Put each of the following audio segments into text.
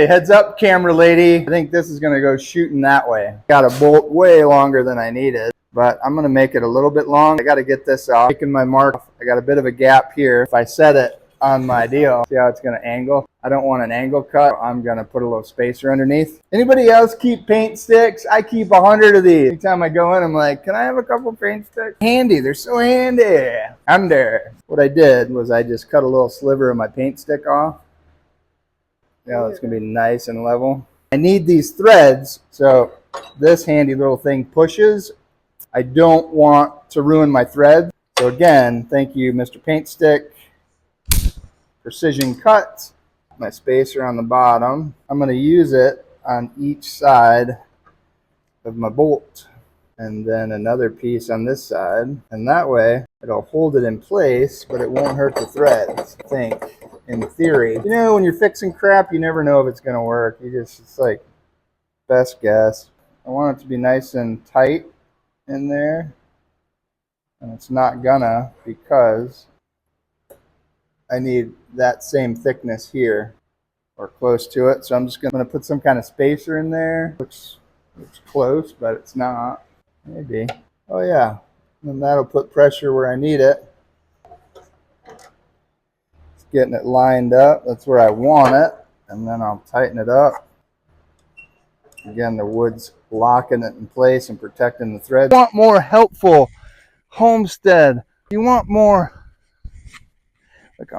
Hey, heads up, camera lady. I think this is gonna go shooting that way. Got a bolt way longer than I needed, but I'm gonna make it a little bit long. I gotta get this off. Making my mark. I got a bit of a gap here. If I set it on my deal, see how it's gonna angle? I don't want an angle cut. I'm gonna put a little spacer underneath. Anybody else keep paint sticks? I keep 100 of these. Anytime I go in, I'm like, can I have a couple paint sticks? Handy, they're so handy. What I did was I just cut a little sliver of my paint stick off. Yeah, it's gonna be nice and level. I need these threads, so this handy little thing pushes. I don't want to ruin my thread. So again, thank you, Mr. Paint Stick. Precision cut. My spacer on the bottom. I'm gonna use it on each side of my bolt. And then another piece on this side. And that way, it'll hold it in place, but it won't hurt the threads, I think. In theory, you know, when you're fixing crap, you never know if it's going to work. It's like best guess. I want it to be nice and tight in there, and it's not gonna because I need that same thickness here or close to it. So I'm just going to put some kind of spacer in there. Looks close, but it's not. Maybe. Oh yeah, and that'll put pressure where I need it. Getting it lined up, that's where I want it, and then I'll tighten it up. Again, the wood's locking it in place and protecting the thread. You want more helpful homestead. You want more, like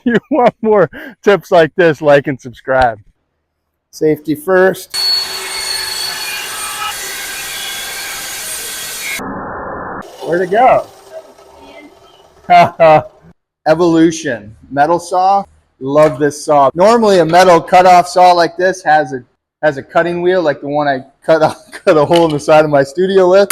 you want more tips like this, like and subscribe. Safety first. Where'd it go? Evolution metal saw. Love this saw. Normally a metal cutoff saw like this has a cutting wheel like the one I cut a hole in the side of my studio with.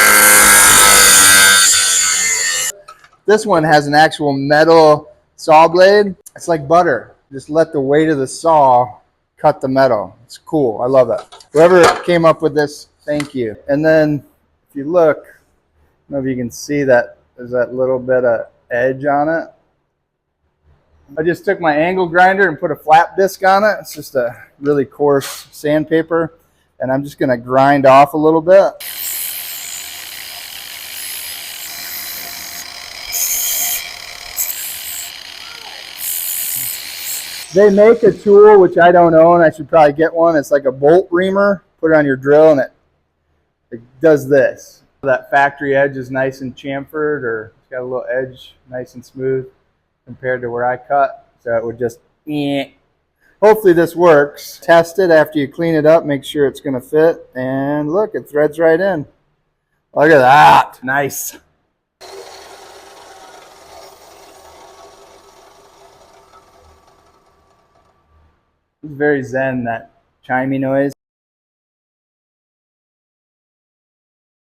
This one has an actual metal saw blade. It's like butter. Just let the weight of the saw cut the metal. It's cool. I love it. Whoever came up with this, thank you. And then if you look, I don't know if you can see that there's that little bit of edge on it. I just took my angle grinder and put a flap disc on it. It's just a really coarse sandpaper, and I'm just going to grind off a little bit. They make a tool which I don't own. I should probably get one. It's like a bolt reamer. Put it on your drill and it does this. That factory edge is nice and chamfered, or it's got a little edge nice and smooth compared to where I cut. So it would just, hopefully this works. Test it after you clean it up, make sure it's going to fit, and look, it threads right in. Look at that. Nice. It's very zen, that chimey noise.